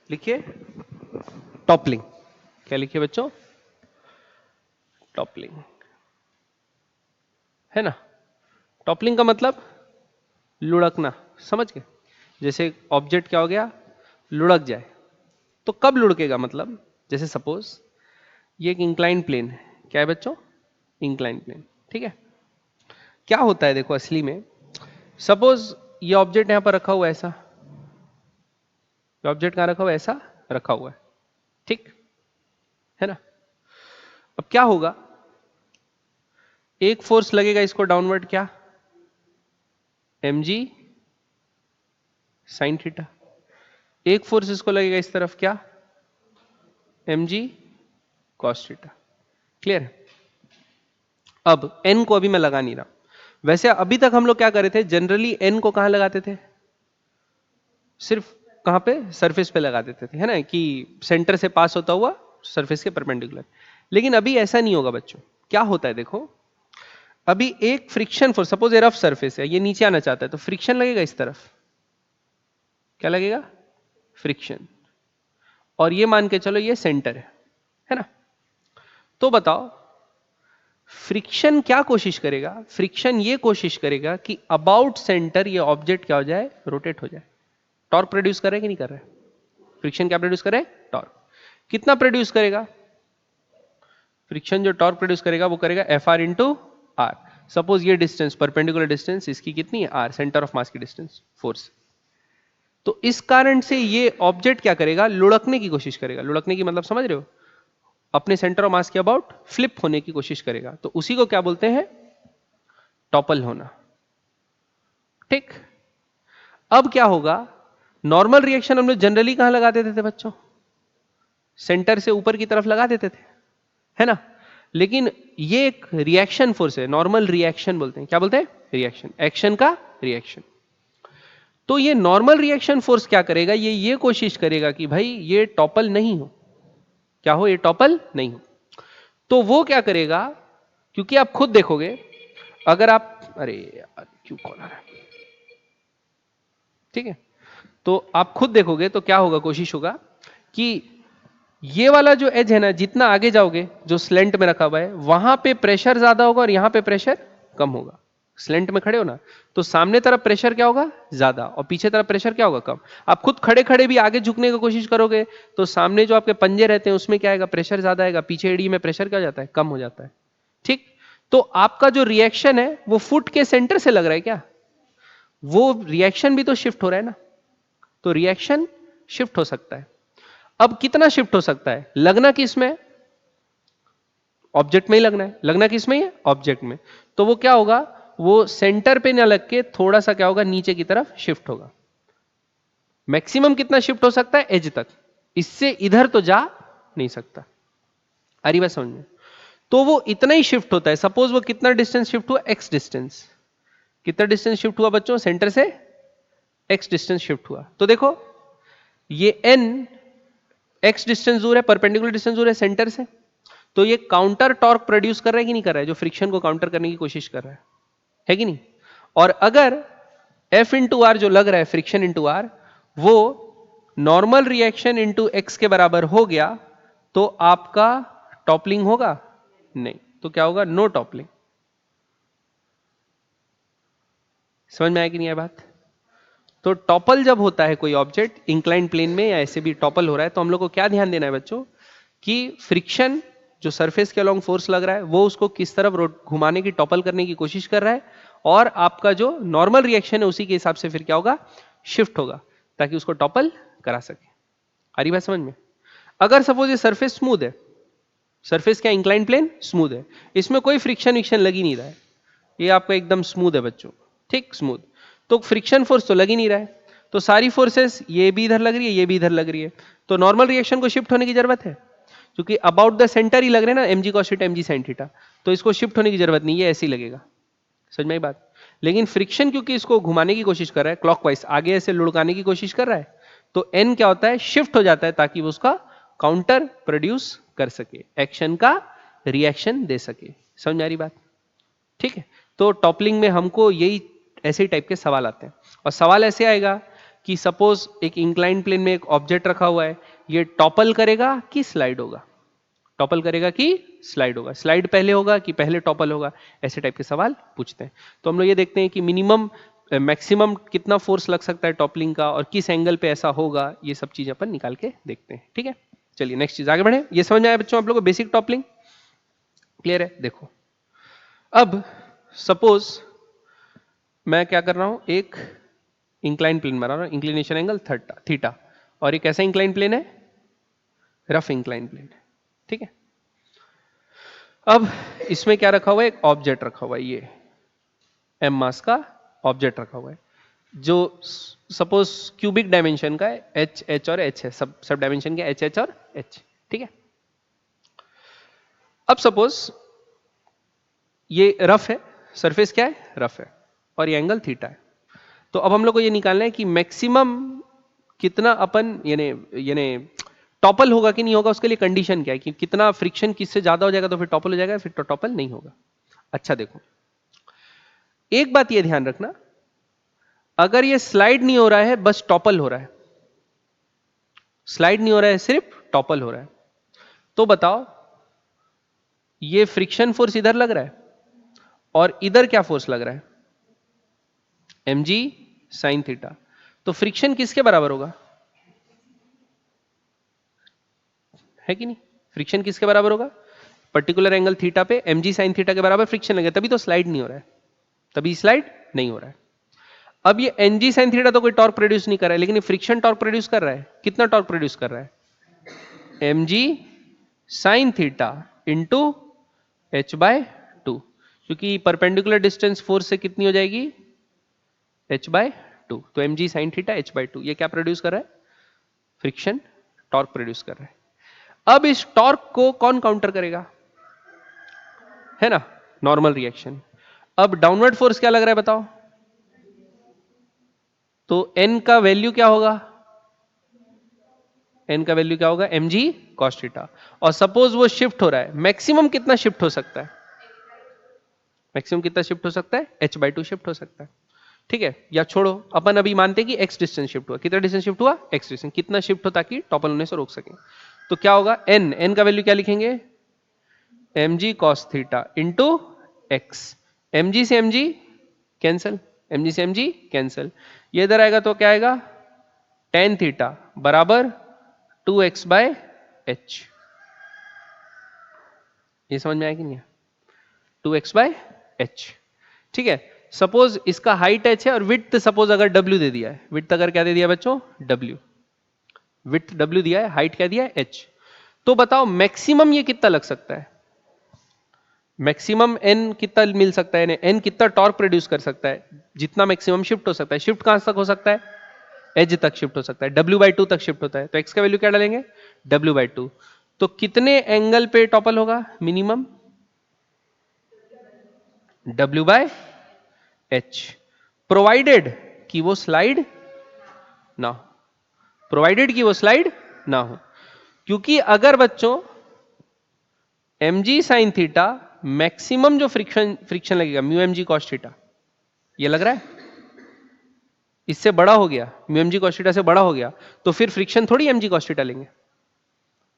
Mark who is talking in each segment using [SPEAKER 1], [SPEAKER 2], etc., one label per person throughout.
[SPEAKER 1] लिखिए टॉपलिंग। क्या लिखिए बच्चों? टॉपलिंग, है ना। टॉपलिंग का मतलब लुढ़कना, समझ गए? जैसे ऑब्जेक्ट क्या हो गया, लुढ़क जाए। तो कब लुढ़केगा, मतलब जैसे सपोज ये एक इंक्लाइन प्लेन है। क्या है बच्चों? इंक्लाइन प्लेन, ठीक है। क्या होता है देखो असली में, सपोज ये ऑब्जेक्ट यहां पर रखा हुआ है ऐसा, ये ऑब्जेक्ट कहां रखा हुआ है, ऐसा रखा हुआ है, ठीक है ना। अब क्या होगा, एक फोर्स लगेगा इसको डाउनवर्ड, क्या, mg साइन थीटा। एक फोर्स इसको लगेगा इस तरफ, क्या, mg कॉस थीटा। क्लियर है? अब n को अभी मैं लगा नहीं रहा। वैसे अभी तक हम लोग क्या कर रहे थे, जनरली n को कहां लगाते थे, सिर्फ कहां पे, सरफेस पे लगा देते थे, है ना, कि सेंटर से पास होता हुआ सरफेस के परपेंडिकुलर। लेकिन अभी ऐसा नहीं होगा बच्चों। क्या होता है देखो, अभी एक फ्रिक्शन फोर्स, सपोज ये रफ सरफेस है, ये नीचे आना चाहता है, तो फ्रिक्शन लगेगा इस तरफ। क्या लगेगा? फ्रिक्शन। और ये मान के चलो ये सेंटर है ना। तो बताओ फ्रिक्शन क्या कोशिश करेगा, फ्रिक्शन ये कोशिश करेगा कि अबाउट सेंटर ये ऑब्जेक्ट क्या हो जाए, रोटेट हो जाए। टॉर्क प्रोड्यूस कर रहा है कि नहीं कर रहा है? फ्रिक्शन क्या प्रोड्यूस करे? टॉर्क। कितना प्रोड्यूस करेगा? फ्रिक्शन जो टॉर्क प्रोड्यूस करेगा वो करेगा F R into R. Suppose ये डिस्टेंस, परपेंडिकुलर डिस्टेंस इसकी कितनी है, आर, सेंटर ऑफ मास की डिस्टेंस, फोर्स। तो इस कारण से ये ऑब्जेक्ट क्या करेगा, लुढ़कने की कोशिश करेगा। लुढ़कने की मतलब समझ रहे हो, अपने सेंटर ऑफ मास के अबाउट फ्लिप होने की कोशिश करेगा। तो उसी को क्या बोलते हैं, टॉपल होना, ठीक। अब क्या होगा, नॉर्मल रिएक्शन हम लोग जनरली कहां लगा देते थे बच्चों, सेंटर से ऊपर की तरफ लगा देते थे, है ना। लेकिन ये एक रिएक्शन फोर्स है, नॉर्मल रिएक्शन बोलते हैं। क्या बोलते हैं? रिएक्शन, एक्शन का रिएक्शन। तो ये नॉर्मल रिएक्शन फोर्स क्या करेगा, ये कोशिश करेगा कि भाई ये टॉपल नहीं हो। क्या हो, ये टॉपल नहीं हो। तो वो क्या करेगा, क्योंकि आप खुद देखोगे, अगर आप, अरे यार क्यों कॉल आ रहा है, ठीक है। तो आप खुद देखोगे तो क्या होगा, कोशिश होगा कि ये वाला जो एज है ना, जितना आगे जाओगे, जो स्लेंट में रखा हुआ है, वहां पे प्रेशर ज्यादा होगा और यहां पे प्रेशर कम होगा। स्लेंट में खड़े हो ना, तो सामने तरफ प्रेशर क्या होगा, ज्यादा, और पीछे तरफ प्रेशर क्या होगा, कम। आप खुद खड़े खड़े भी आगे झुकने की कोशिश करोगे तो सामने जो आपके पंजे रहते हैं उसमें क्या आएगा, प्रेशर ज्यादा आएगा, पीछे एड़ी में प्रेशर क्या हो जाता है, कम हो जाता है, ठीक। तो आपका जो रिएक्शन है वो फुट के सेंटर से लग रहा है क्या, वो रिएक्शन भी तो शिफ्ट हो रहा है ना। तो रिएक्शन शिफ्ट हो सकता है। अब कितना शिफ्ट हो सकता है, लगना किस में, ऑब्जेक्ट में ही लगना है। लगना किस में है, ऑब्जेक्ट में। तो वो क्या होगा, वो सेंटर पे ना लग के थोड़ा सा क्या होगा, नीचे की तरफ शिफ्ट होगा। मैक्सिमम कितना शिफ्ट हो सकता है, एज तक, इससे इधर तो जा नहीं सकता। आ रही बात समझ में? तो वो इतना ही शिफ्ट होता है। सपोज वो कितना डिस्टेंस शिफ्ट हुआ, एक्स डिस्टेंस। कितना डिस्टेंस शिफ्ट हुआ बच्चों, सेंटर से एक्स डिस्टेंस शिफ्ट हुआ। तो देखो ये एन एक्स डिस्टेंस दूर है, परपेंडिकुलर डिस्टेंस दूर है सेंटर से। तो ये काउंटर टॉर्क प्रोड्यूस कर रहा है कि नहीं कर रहा है, जो फ्रिक्शन को काउंटर करने की कोशिश कर रहा है कि नहीं। और अगर F इंटू आर जो लग रहा है, फ्रिक्शन इंटू आर, वो नॉर्मल रिएक्शन इंटू एक्स के बराबर हो गया, तो आपका टॉपलिंग होगा नहीं। तो क्या होगा, नो टॉपलिंग। समझ में आया कि नहीं है बात? तो टॉपल जब होता है कोई ऑब्जेक्ट इंक्लाइन प्लेन में या ऐसे भी टॉपल हो रहा है, तो हम लोग को क्या ध्यान देना है बच्चों, कि फ्रिक्शन जो सरफेस के अलोंग फोर्स लग रहा है वो उसको किस तरफ घुमाने की, टॉपल करने की कोशिश कर रहा है, और आपका जो नॉर्मल रिएक्शन है उसी के हिसाब से फिर क्या होगा, शिफ्ट होगा, ताकि उसको टॉपल करा सके। आ रही बात समझ में? अगर सपोज ये सरफेस स्मूथ है, सरफेस क्या, इंक्लाइन प्लेन स्मूथ है, इसमें कोई फ्रिक्शन विक्शन लग ही नहीं रहा है, ये आपका एकदम स्मूथ है बच्चों, ठीक, स्मूथ। तो फ्रिक्शन फोर्स तो लग ही नहीं रहा है, तो सारी फोर्सेस ये भी इधर लग रही है, ये भी इधर लग रही है, तो नॉर्मल रिएक्शन को शिफ्ट होने की जरूरत है, क्योंकि अबाउट द सेंटर ही लग रहे हैं ना, mg cos theta mg sin theta, तो इसको शिफ्ट होने की जरूरत नहीं, ये ऐसे ही लगेगा। समझ में आई बात? लेकिन फ्रिक्शन क्योंकि इसको घुमाने की कोशिश कर रहा है क्लॉकवाइज, आगे ऐसे लुढ़काने की कोशिश कर रहा है, तो n क्या होता है, शिफ्ट हो जाता है, ताकि वो उसका काउंटर प्रोड्यूस कर सके, एक्शन का रिएक्शन दे सके। समझ में आ रही बात? ठीक है। तो टॉपलिंग में हमको यही ऐसे टाइप के सवाल आते हैं, और सवाल ऐसे आएगा कि सपोज एक इंक्लाइन प्लेन में एक ऑब्जेक्ट रखा हुआ है, ये टॉपल करेगा कि स्लाइड होगा, टॉपल करेगा कि स्लाइड होगा, स्लाइड पहले होगा कि पहले टॉपल होगा, ऐसे टाइप के सवाल पूछते हैं। तो हम लोग ये देखते हैं कि मिनिमम मैक्सिमम कितना फोर्स लग सकता है टॉपलिंग का और किस एंगल पे ऐसा होगा, ये सब चीज अपन निकाल के देखते हैं। ठीक है, चलिए नेक्स्ट चीज आगे बढ़े। ये समझ में आया बच्चों आप लोगों को बेसिक टॉपलिंग? क्लियर है? देखो अब सपोज मैं क्या कर रहा हूं, एक इंक्लाइन प्लेन बना रहा हूं, इंक्लिनेशन एंगल थीटा, और एक ऐसा इंक्लाइन प्लेन है, रफ इंक्लाइन प्लेन। ठीक है, अब इसमें क्या रखा हुआ है, एक ऑब्जेक्ट रखा हुआ है, ये एम मास का ऑब्जेक्ट रखा हुआ है जो सपोज क्यूबिक डायमेंशन का है, एच एच और एच है, सब डायमेंशन के एच एच और एच। ठीक है, अब सपोज ये रफ है, सरफेस क्या है, रफ है, और ये एंगल थीटा है। तो अब हम लोग को ये निकालना है कि मैक्सिमम कितना अपन यानी यानी टॉपल होगा कि नहीं होगा, उसके लिए कंडीशन क्या है कि कितना फ्रिक्शन किससे ज्यादा हो जाएगा तो फिर टॉपल हो जाएगा, फिर तो टॉपल नहीं होगा। अच्छा देखो, एक बात ये ध्यान रखना, अगर ये स्लाइड नहीं हो रहा है, बस टॉपल हो रहा है, स्लाइड नहीं हो रहा है, सिर्फ टॉपल हो रहा है, तो बताओ ये फ्रिक्शन फोर्स इधर लग रहा है और इधर क्या फोर्स लग रहा है, mg sin थीटा, तो फ्रिक्शन किसके बराबर होगा, है कि नहीं? फ्रिक्शन किसके बराबर होगा, पर्टिकुलर एंगल थीटा पे mg sin थीटा के बराबर फ्रिक्शन लगेगा, तभी तो स्लाइड नहीं हो रहा है, तभी स्लाइड नहीं हो रहा है। अब ये एनजी साइन थीटा तो कोई टॉर्क प्रोड्यूस नहीं कर रहा है, लेकिन ये फ्रिक्शन टॉर्क प्रोड्यूस कर रहा है। कितना टॉर्क प्रोड्यूस कर रहा है, mg sine theta into H by two, क्योंकि परपेंडिकुलर डिस्टेंस फोर्स से कितनी हो जाएगी, h बाय टू, तो mg sine theta h by two, ये क्या प्रोड्यूस कर रहा है, फ्रिक्शन टॉर्क प्रोड्यूस कर रहा है। अब इस टॉर्क को कौन काउंटर करेगा, है ना, नॉर्मल रिएक्शन। अब डाउनवर्ड फोर्स क्या लग रहा है बताओ, तो n का वैल्यू क्या होगा, n का वैल्यू क्या होगा, mg cos थीटा, और सपोज वो शिफ्ट हो रहा है, मैक्सिमम कितना शिफ्ट हो सकता है, मैक्सिमम कितना शिफ्ट हो सकता है, h बाई टू शिफ्ट हो सकता है। ठीक है, या छोड़ो, अपन अभी मानते हैं कि x डिस्टेंस शिफ्ट हुआ, कितना डिस्टेंस शिफ्ट हुआ, x डिस्टेंस, कितना शिफ्ट हो ताकि टॉपल होने से रोक सके, तो क्या होगा, n का वैल्यू क्या लिखेंगे, mg cos theta into x, mg से mg कैंसल, mg से mg कैंसल, ये इधर आएगा तो क्या आएगा, tan थीटा बराबर 2x बाय h, ये समझ में आया कि नहीं, 2x बाय h। ठीक है, सपोज इसका हाइट h है और विड्थ सपोज अगर w दे दिया है, विड्थ अगर क्या दे दिया बच्चों, w, विड्थ w दिया है, हाइट क्या दिया है, h, तो बताओ मैक्सिमम ये कितना लग सकता है, मैक्सिमम n कितना मिल सकता है, n कितना टॉर्क प्रोड्यूस कर सकता है, जितना मैक्सिमम शिफ्ट हो सकता है, शिफ्ट कहां तक हो सकता है, एज तक शिफ्ट हो सकता है, w बाई टू तक शिफ्ट होता है, तो x का वैल्यू क्या डालेंगे, w बाई टू, तो कितने एंगल पे टॉपल होगा minimum, w by h, provided कि वो स्लाइड ना हो, प्रोवाइडेड कि वो स्लाइड ना हो, क्योंकि अगर बच्चों mg साइन थीटा मैक्सिमम जो फ्रिक्शन लगेगा mu M G cos theta, ये लग रहा है इससे बड़ा हो गया, mu M G cos theta से बड़ा हो गया, तो फिर फ्रिक्शन थोड़ी mg कॉस थीटा लेंगे,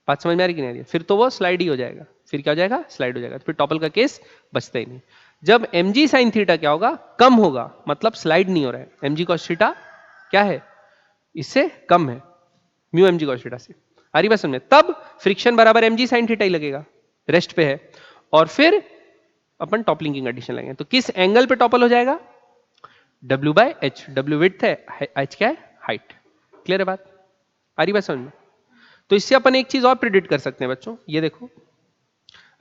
[SPEAKER 1] बात समझ में आ रही कि नहीं आ रही है, फिर तो वो स्लाइड ही हो जाएगा, फिर क्या हो जाएगा, स्लाइड हो जाएगा, तो फिर टॉपल का केस बचता ही नहीं। जब mg साइन थीटा क्या होगा, कम होगा, मतलब स्लाइड नहीं हो रहा है, mg कॉस थीटा क्या है, इससे कम है mu M G cos theta से, आ रही बात समझ में, तब फ्रिक्शन बराबर mg साइन थीटा ही लगेगा, रेस्ट पे है, और फिर अपन टॉपलिंग की कंडीशन लगाएंगे, तो किस एंगल पे टॉपल हो जाएगा, w by h, w width है, h क्या है, हाइट। क्लियर है बात, आ रही बात समझ में? तो इससे अपन एक चीज और प्रिडिक्ट कर सकते हैं बच्चों, ये देखो,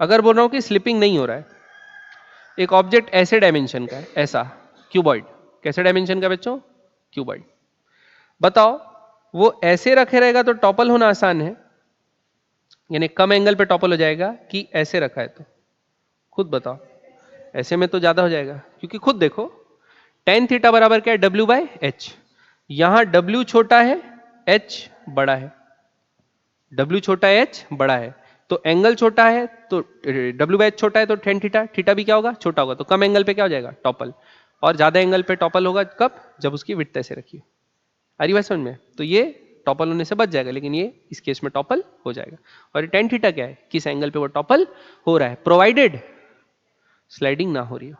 [SPEAKER 1] अगर बोल रहा हूं कि स्लिपिंग नहीं हो रहा है, एक ऑब्जेक्ट ऐसे डायमेंशन का है, ऐसा क्यूबॉइड, कैसे डायमेंशन का बच्चों, क्यूबॉइड, बताओ वो ऐसे रखे रहेगा तो टॉपल होना आसान है, यानी कम एंगल पे टॉपल हो जाएगा, कि ऐसे रखा है तो, खुद बताओ, ऐसे में तो ज्यादा हो जाएगा, क्योंकि खुद देखो tan थीटा बराबर क्या है, w बाय एच, यहां w छोटा है, h बड़ा है, w छोटा है, h बड़ा है, तो एंगल छोटा है, तो w बाय एच छोटा है, तो tan थीटा, थीटा भी क्या होगा, छोटा होगा, तो कम एंगल पे क्या हो जाएगा, टॉपल, और ज्यादा एंगल पे टॉपल होगा कब, जब उसकी विड्थ ऐसे रखी, आ रही बात समझ में? तो ये टॉपल होने से बच जाएगा, लेकिन ये इस केस में टॉपल हो जाएगा। और ये tan थीटा क्या है? किस एंगल पे वो टॉपल हो रहा है, प्रोवाइडेड स्लाइडिंग ना हो रही हो।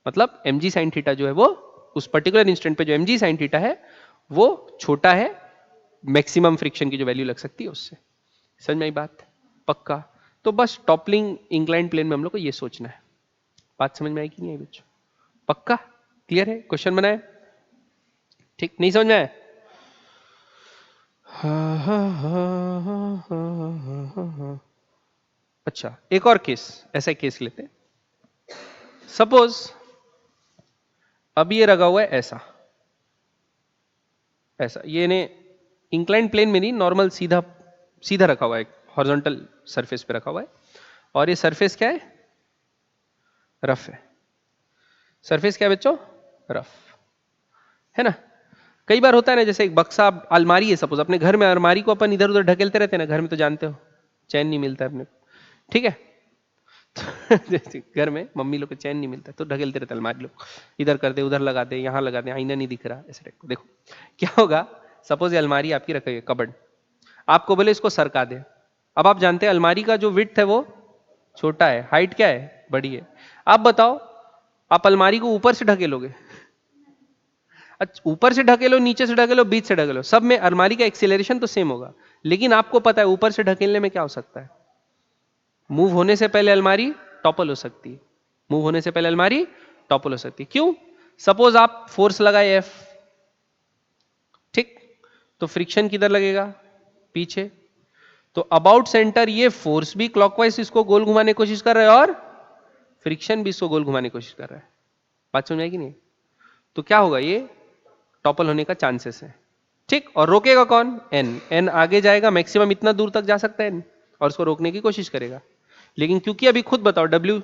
[SPEAKER 1] मतलब mg sin थीटा जो है वो उस पर्टिकुलर इंस्टेंट पे जो mg sin थीटा है वो छोटा है मैक्सिमम फ्रिक्शन की जो वैल्यू लग सकती है उससे। समझ में आई बात? पक्का? तो बस टॉपलिंग इंक्लाइंड प्लेन में हम लोग को ये सोचना है। बात समझ में आई कि नहीं आई बच्चों? पक्का? क्लियर है? क्वेश्चन बनाए? ठीक, नहीं समझ में आया? अच्छा, एक और केस, ऐसा केस लेते हैं। सपोज अब ये लगा हुआ है ऐसा ऐसा, ये ने इंक्लाइंड प्लेन में नहीं, नॉर्मल सीधा सीधा रखा हुआ है, हॉरिजॉन्टल सरफेस पे रखा हुआ है। और ये सरफेस क्या है? रफ है। सरफेस क्या है बच्चों? रफ है ना। कई बार होता है ना, जैसे एक बक्सा अलमारी है, सपोज अपने घर में अलमारी को अपन इधर उधर ढकेलते रहते हैं ना, घर में तो जानते हो चैन नहीं मिलता है अपने, ठीक है। जैसे घर में मम्मी लोग को चैन नहीं मिलता तो ढकेलते रहते अलमारी लोग, इधर कर दे उधर लगा दे यहाँ लगा दे, आईना नहीं दिख रहा, ऐसे टाइप को। देखो क्या होगा, सपोज ये अलमारी आपकी रखी है कबर्ड, आपको बोले इसको सरका दे। अब आप जानते हैं अलमारी का जो विड्थ है वो छोटा है, हाइट क्या है? बड़ी है। आप बताओ आप अलमारी को ऊपर से ढकेलोगे, अच्छा ऊपर से ढकेलो, नीचे से ढकेलो, बीच से ढकेलो, सब में अलमारी का एक्सीलरेशन तो सेम होगा, लेकिन आपको पता है ऊपर से ढकेलने में क्या हो सकता है? मूव होने से पहले अलमारी टॉपल हो सकती है। मूव होने से पहले अलमारी टॉपल हो सकती है। क्यों? सपोज आप फोर्स लगाए एफ, ठीक, तो फ्रिक्शन किधर लगेगा? पीछे। तो अबाउट सेंटर ये फोर्स भी क्लॉकवाइज इसको गोल घुमाने की कोशिश कर रहा है और फ्रिक्शन भी इसको गोल घुमाने की कोशिश कर रहा है। बात समझ आएगी नहीं? तो क्या होगा, ये टॉपल होने का चांसेस है, ठीक। और रोकेगा कौन? एन। एन आगे जाएगा, मैक्सिमम इतना दूर तक जा सकता है एन, और उसको रोकने की कोशिश करेगा। लेकिन क्योंकि अभी खुद बताओ डब्ल्यू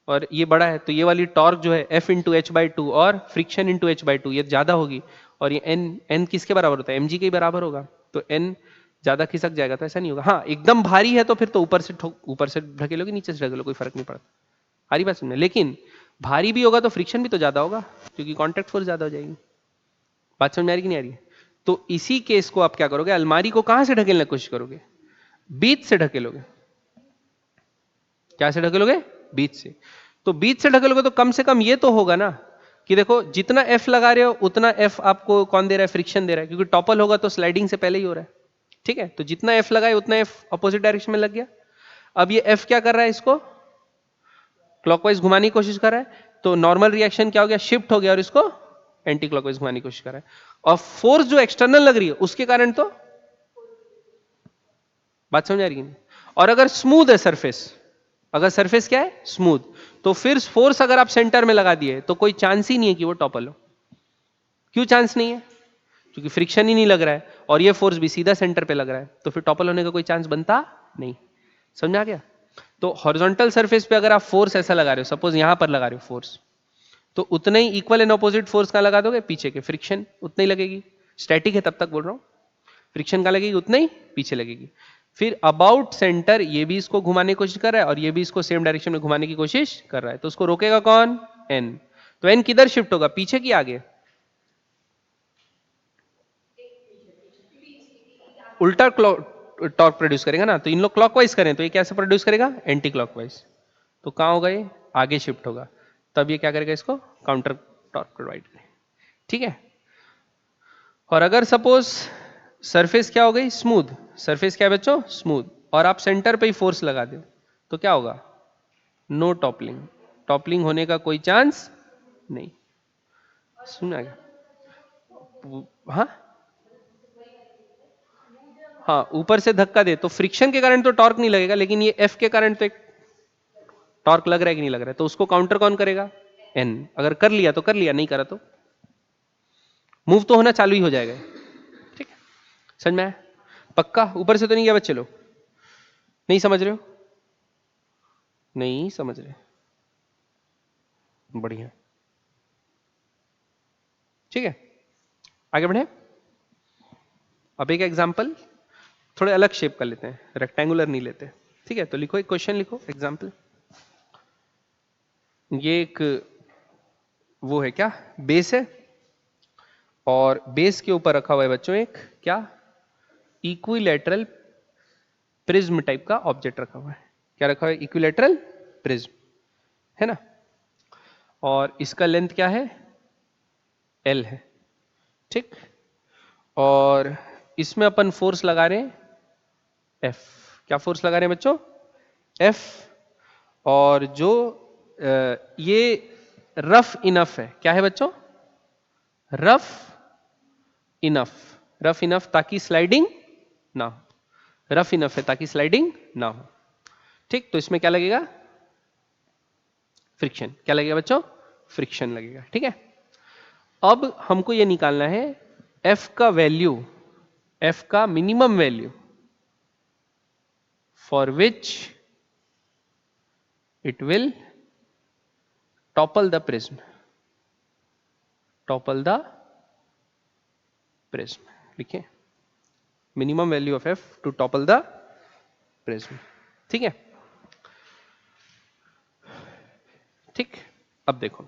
[SPEAKER 1] और ये बड़ा है, तो ये वाली टॉर्क जो है F into H by two और friction into H by two ये ज्यादा होगी। और ये एन, एन किसके बराबर होता है? एम जी के बराबर होगा। तो एन ज्यादा खिसक जाएगा, तो ऐसा नहीं होगा। हाँ एकदम भारी है तो फिर तो ऊपर से ढकेलोगे, नीचे से ढकेलो, कोई फर्क नहीं पड़ता। हरी बात सुनना, लेकिन भारी भी होगा तो फ्रिक्शन भी तो ज्यादा होगा, क्योंकि कॉन्टेक्ट फोर्स ज्यादा हो जाएगी। बात समझ में आ रही कि नहीं आ रही? तो इसी केस को आप क्या करोगे, अलमारी को कहां से ढकेलने की कोशिश करोगे? बीच से ढकेलोगे। क्या से ढकेलोगे? बीच से। तो बीच से ढकेलोगे तो कम से कम ये तो होगा ना कि देखो जितना एफ लगा रहे हो उतना एफ आपको कौन दे रहा है? फ्रिक्शन दे रहा है, क्योंकि टॉपल होगा तो स्लाइडिंग से पहले ही हो रहा है, ठीक है। तो जितना एफ लगाए उतना एफ अपोजिट डायरेक्शन में लग गया। अब ये एफ क्या कर रहा है? इसको क्लॉकवाइज घुमाने की कोशिश कर रहा है, तो नॉर्मल रिएक्शन क्या हो गया? शिफ्ट हो गया और इसको एंटी क्लॉकवाइज घुमाने की कोशिश कर रहा है। और फोर्स जो एक्सटर्नल लग रही है उसके कारण तो, बात समझ आ रही है? और अगर स्मूथ है सरफेस, अगर सरफेस क्या है? स्मूथ, तो फिर फोर्स अगर आप सेंटर में लगा दिए तो कोई चांस ही नहीं है कि वो टॉपल हो। क्यों चांस नहीं है? क्योंकि फ्रिक्शन ही नहीं लग रहा है और ये फोर्स भी सीधा सेंटर पे लग रहा है, तो फिर टॉपल होने का कोई चांस बनता नहीं। समझ आ गया? तो हॉरिजॉन्टल सरफेस पे अगर आप फोर्स ऐसा लगा रहे हो, सपोज यहां पर लगा रहे हो फोर्स, तो उतना ही इक्वल एंड ऑपोजिट फोर्स कहां लगा दोगे? पीछे के। फ्रिक्शन उतना ही लगेगी, स्टैटिक है तब तक बोल रहा हूं, फ्रिक्शन कहां लगेगी? उतना ही पीछे लगेगी। फिर अबाउट सेंटर ये भी इसको घुमाने की कोशिश कर रहा है और ये भी इसको सेम डायरेक्शन में घुमाने की कोशिश कर रहा है, तो उसको रोकेगा कौन? एन। तो एन किधर शिफ्ट होगा? पीछे की आगे? उल्टा टॉर्क प्रोड्यूस करेगा ना, तो इन लोग क्लॉकवाइज करें तो ये कैसे प्रोड्यूस करेगा? Anti clockwise. तो कहां होगा? ये आगे शिफ्ट होगा, तब ये क्या करेगा? इसको काउंटर टॉर्क प्रोवाइड करेगा, ठीक है। और अगर सपोज सरफेस क्या हो गई? स्मूथ। सरफेस क्या है बच्चों? स्मूथ। और आप सेंटर पे ही फोर्स लगा दे तो क्या होगा? No toppling. टॉपलिंग होने का कोई चांस नहीं। सुना गया? हाँ हाँ, ऊपर से धक्का दे तो फ्रिक्शन के कारण तो टॉर्क नहीं लगेगा, लेकिन ये एफ के कारण तो एक टॉर्क लग रहा है कि नहीं लग रहा है, तो उसको काउंटर कौन करेगा? एन। अगर कर लिया तो कर लिया, नहीं करा तो मूव तो होना चालू ही हो जाएगा, ठीक है। समझ में आया? पक्का? ऊपर से तो नहीं गया बच्चे लोग? नहीं समझ रहे हो? नहीं समझ रहे? बढ़िया, ठीक है। आगे बढ़े। अब एक एग्जांपल थोड़े अलग शेप कर लेते हैं, रेक्टेंगुलर नहीं लेते, ठीक है। तो लिखो, एक क्वेश्चन लिखो, एग्जांपल। ये एक वो है क्या, बेस है, और बेस के ऊपर रखा हुआ है बच्चों एक क्या, इक्विलैटरल प्रिज्म टाइप का ऑब्जेक्ट रखा हुआ है। क्या रखा हुआ है? इक्विलैटरल प्रिज्म, है ना। और इसका लेंथ क्या है? L है, ठीक। और इसमें अपन फोर्स लगा रहे हैं F। क्या फोर्स लगा रहे हैं बच्चों? F। और जो ये रफ इनफ है, क्या है बच्चों? Rough enough. रफ इनफ ताकि स्लाइडिंग ना हो, रफ इनफ है ताकि स्लाइडिंग ना हो, ठीक। तो इसमें क्या लगेगा? फ्रिक्शन। क्या लगेगा बच्चों? फ्रिक्शन लगेगा, ठीक है। अब हमको ये निकालना है F का वैल्यू, F का minimum value for which it will topple the prism, topple the prism. लिखिए minimum value of F to topple the prism, ठीक है। ठीक, अब देखो,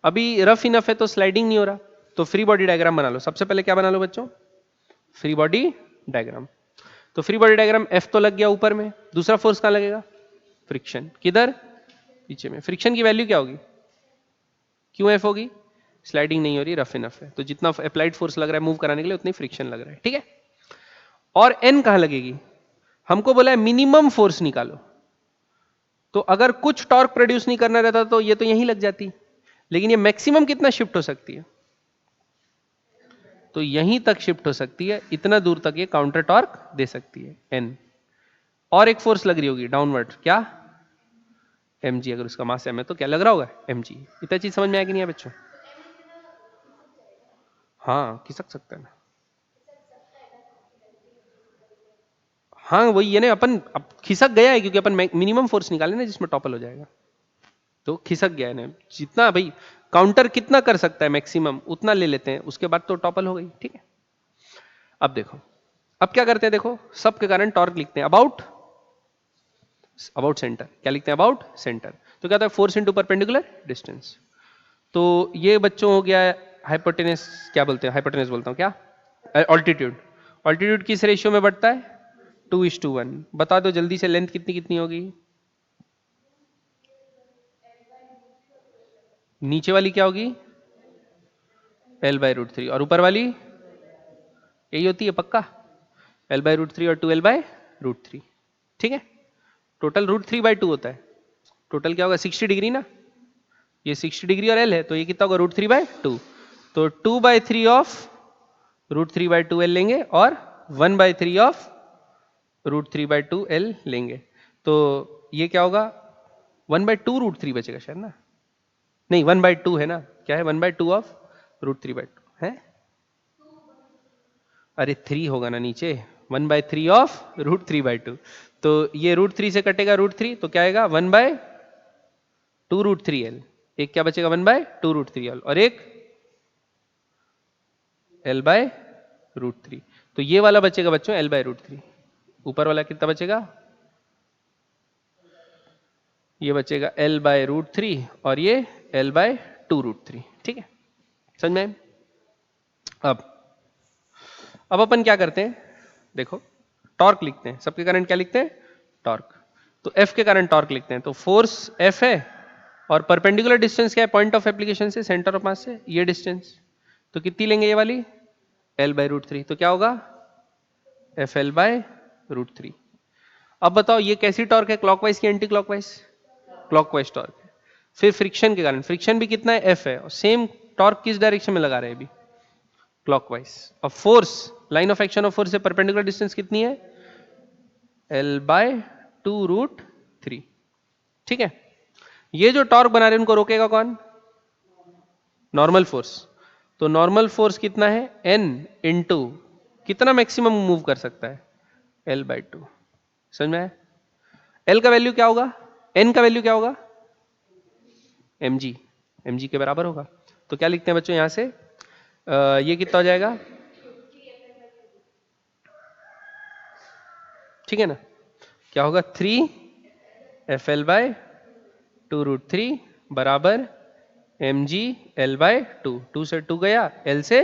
[SPEAKER 1] अभी रफ इनफ है तो स्लाइडिंग नहीं हो रहा, तो फ्री बॉडी डायग्राम बना लो। सबसे पहले क्या बना लो बच्चों? Free body diagram. तो फ्री बॉडी डायग्राम, F तो लग गया ऊपर में, दूसरा फोर्स कहां लगेगा? फ्रिक्शन। किधर? पीछे में। फ्रिक्शन की वैल्यू क्या होगी? क्यों F होगी? स्लाइडिंग नहीं हो रही, रफ इनफ है, तो जितना अप्लाइड फोर्स लग रहा है मूव कराने के लिए उतनी फ्रिक्शन लग रहा है, ठीक है। और N कहां लगेगी? हमको बोला है मिनिमम फोर्स निकालो, तो अगर कुछ टॉर्क प्रोड्यूस नहीं करना रहता तो ये तो यहीं लग जाती, लेकिन ये मैक्सिमम कितना शिफ्ट हो सकती है? तो यहीं तक शिफ्ट हो सकती है, इतना दूर तक ये काउंटर टॉर्क दे सकती है, N। और एक फोर्स लग रही होगी डाउनवर्ड, क्या? mg। अगर उसका मास m है तो क्या लग रहा होगा? mg। इतना चीज समझ में आया कि नहीं है बच्चों? हाँ, खिसक सकता है ना। हाँ वही है ना, अपन अब खिसक गया है क्योंकि अपन मिनिमम फोर्स निकाले ना जिसमें टॉपल हो जाएगा, तो खिसक गया है ना। जितना भाई काउंटर कितना कर सकता है मैक्सिमम उतना ले लेते हैं, उसके बाद तो टॉपल हो गई, ठीक है। अब देखो, अब क्या करते हैं, देखो सब के कारण टॉर्क लिखते हैं अबाउट, अबाउट सेंटर। क्या लिखते हैं? About centre. तो क्या होता है? Force into perpendicular distance. तो ये बच्चों हो गया हाइपोटेनस, क्या बोलते हैं? हाइपोटेनस बोलता हूँ, क्या? ऑल्टीट्यूड। ऑल्टीट्यूड किस रेशियो में बढ़ता है? 2:1। बता दो जल्दी से, लेंथ कितनी कितनी होगी? नीचे वाली क्या होगी? L/√3। और ऊपर वाली यही होती है पक्का, L/√3 और 2L/√3, ठीक है। टोटल √3/2 होता है। टोटल क्या होगा? 60 डिग्री ना, ये 60 डिग्री और L है, तो ये कितना होगा? √3/2। तो 2/3 ऑफ √3/2L लेंगे और 1/3 ऑफ √3/2L लेंगे। तो ये क्या होगा? 1/2 √3 बचेगा शायद ना, नहीं 1/2 है ना, क्या है? 1/2 ऑफ √3/2 है। अरे 3 होगा ना नीचे, 1/3 ऑफ √3/2। तो ये √3 से कटेगा √3, तो क्या आएगा? 1/2 √3L। एक क्या बचेगा? 1/2 √3L, और एक L/√3। तो ये वाला बचेगा बच्चों L/√3। ऊपर वाला कितना बचेगा? ये बचेगा L/√3 और ये L/2 √3, ठीक है। समझ में? अब अपन क्या करते हैं, देखो टॉर्क लिखते हैं, सबके कारण क्या लिखते हैं? टॉर्क। तो F के कारण टॉर्क लिखते हैं, तो फोर्स F है और परपेंडिकुलर डिस्टेंस क्या है? पॉइंट ऑफ एप्लीकेशन से, सेंटर ऑफ मास से, ये डिस्टेंस। तो कितनी लेंगे ये वाली? L/√3। तो क्या होगा? FL/√3। अब बताओ ये कैसी टॉर्क है? क्लॉकवाइज की एंटी क्लॉकवाइज? क्लॉकवाइज टॉर्क है। फिर फ्रिक्शन के कारण, फ्रिक्शन भी कितना है? F है, और सेम टॉर्क किस डायरेक्शन में लगा रहे हैं अभी? क्लॉकवाइज। और force, line of action of force से परपेंडिकुलर डिस्टेंस कितनी है? L/2 √3, ठीक है। ये जो टॉर्क बना रहे हैं उनको रोकेगा कौन? Normal force. तो नॉर्मल फोर्स कितना है? N इंटू कितना मैक्सिमम मूव कर सकता है? L/2। समझ में आया? L का वैल्यू क्या होगा? N का वैल्यू क्या होगा? mg। mg के बराबर होगा। तो क्या लिखते हैं बच्चों यहां से? ये कितना हो जाएगा? ठीक है ना, क्या होगा? 3 FL/2 √3 बराबर M G L by two, two से टू गया, एल से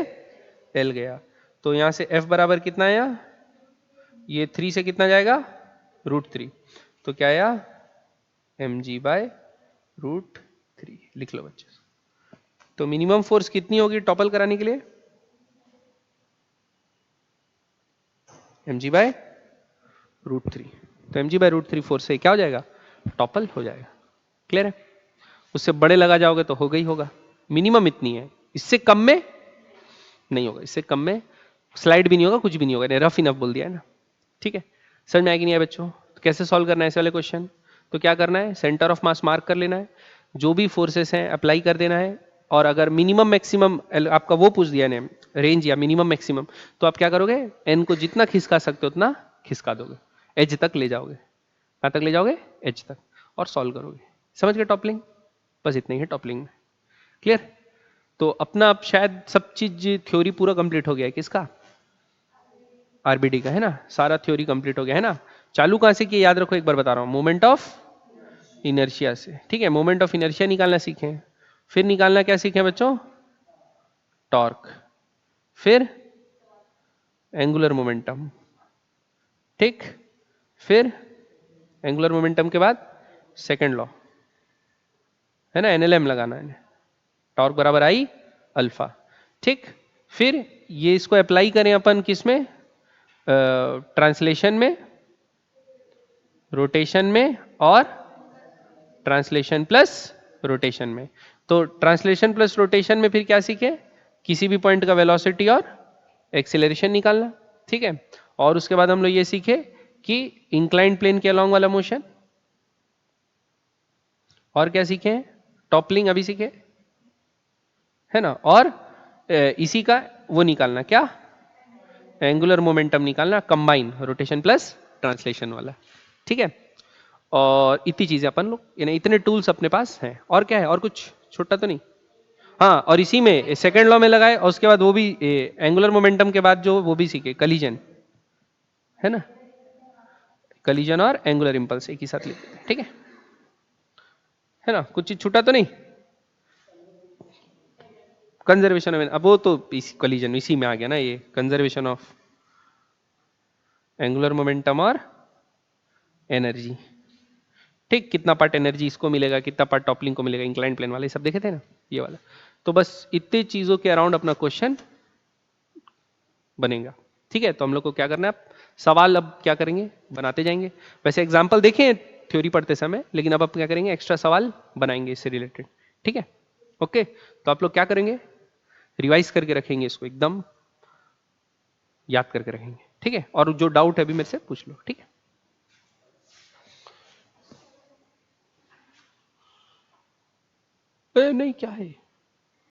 [SPEAKER 1] एल गया, तो यहां से एफ बराबर कितना आया, ये 3 से कितना जाएगा, √3, तो क्या आया, एम जी बाय √3, लिख लो बच्चे। तो मिनिमम फोर्स कितनी होगी टॉपल कराने के लिए, एम जी बाय √3, तो एम जी बाय √3 फोर्स से क्या हो जाएगा, टॉपल हो जाएगा। क्लियर है, उससे बड़े लगा जाओगे तो होगा ही होगा, मिनिमम इतनी है, इससे कम में नहीं होगा, इससे कम में स्लाइड भी नहीं होगा, कुछ भी नहीं होगा, रफ इनफ बोल दिया है ना। ठीक है, समझ में आएगी नहीं है बच्चों, तो कैसे सॉल्व करना है ऐसे वाले क्वेश्चन, तो क्या करना है, सेंटर ऑफ मास मार्क कर लेना है, जो भी फोर्सेस हैं अप्लाई कर देना है, और अगर मिनिमम मैक्सिमम आपका वो पूछ दिया ने रेंज या मिनिमम मैक्सिमम, तो आप क्या करोगे, एन को जितना खिसका सकते हो उतना खिसका दोगे, एज तक ले जाओगे, कहां तक ले जाओगे, एज तक, और सॉल्व करोगे। समझ गए टॉपलिंग, बस इतना ही है टॉपलिंग में। क्लियर, तो अपना अब शायद सब चीज थ्योरी पूरा कंप्लीट हो गया है, किसका, आरबीडी का, है ना, सारा थ्योरी कंप्लीट हो गया है ना। चालू कहां से किए याद रखो, एक बार बता रहा हूं, मोमेंट ऑफ इनर्शिया से। ठीक है, मोमेंट ऑफ इनर्शिया निकालना सीखें, फिर निकालना क्या सीखें बच्चों, टॉर्क, फिर एंगुलर मोमेंटम, ठीक, फिर एंगुलर मोमेंटम के बाद सेकंड लॉ, है ना, एनएलएम लगाना है, टॉर्क बराबर आई अल्फा। ठीक, फिर ये इसको अप्लाई करें अपन किस में, ट्रांसलेशन में, रोटेशन में, और ट्रांसलेशन प्लस रोटेशन में। तो ट्रांसलेशन प्लस रोटेशन में फिर क्या सीखे, किसी भी पॉइंट का वेलोसिटी और एक्सीलरेशन निकालना। ठीक है, और उसके बाद हम लोग ये सीखे कि इंक्लाइंड प्लेन के अलोंग वाला मोशन, और क्या सीखे, टॉपलिंग अभी सीखे, है ना, और इसी का वो निकालना क्या, एंगुलर मोमेंटम निकालना, कंबाइन रोटेशन प्लस ट्रांसलेशन वाला। ठीक है, और इतनी चीजें अपन लोग, यानी इतने टूल्स अपने पास हैं, और क्या है, और कुछ छोटा तो नहीं। हाँ, और इसी में सेकंड लॉ में लगाए, और उसके बाद वो भी एंगुलर मोमेंटम के बाद जो वो भी सीखे, कलीजन, है ना, कलीजन और एंगुलर इंपल्स एक ही साथ लिखते हैं। ठीक है ना, कुछ चीज छूटा तो नहीं, कंजर्वेशन में, अब वो तो इसी कलीजन इसी में आ गया ना, ये कंजर्वेशन ऑफ एंगुलर मोमेंटम और एनर्जी। ठीक, कितना पार्ट एनर्जी इसको मिलेगा, कितना पार्ट टॉपलिंग को मिलेगा, इंक्लाइंड प्लेन वाले सब देखे थे ना, ये वाला। तो बस इतनी चीजों के अराउंड अपना क्वेश्चन बनेगा। ठीक है, तो हम लोग को क्या करना है, सवाल अब क्या करेंगे, बनाते जाएंगे। वैसे एग्जाम्पल देखें थ्योरी पढ़ते समय, लेकिन अब क्या करेंगे, एक्स्ट्रा सवाल बनाएंगे इससे रिलेटेड। ठीक है, ओके, तो आप लोग क्या करेंगे, रिवाइज करके रखेंगे इसको, एकदम याद करके रखेंगे। ठीक है, और जो डाउट है अभी मेरे से पूछ लो। ठीक है, नहीं क्या है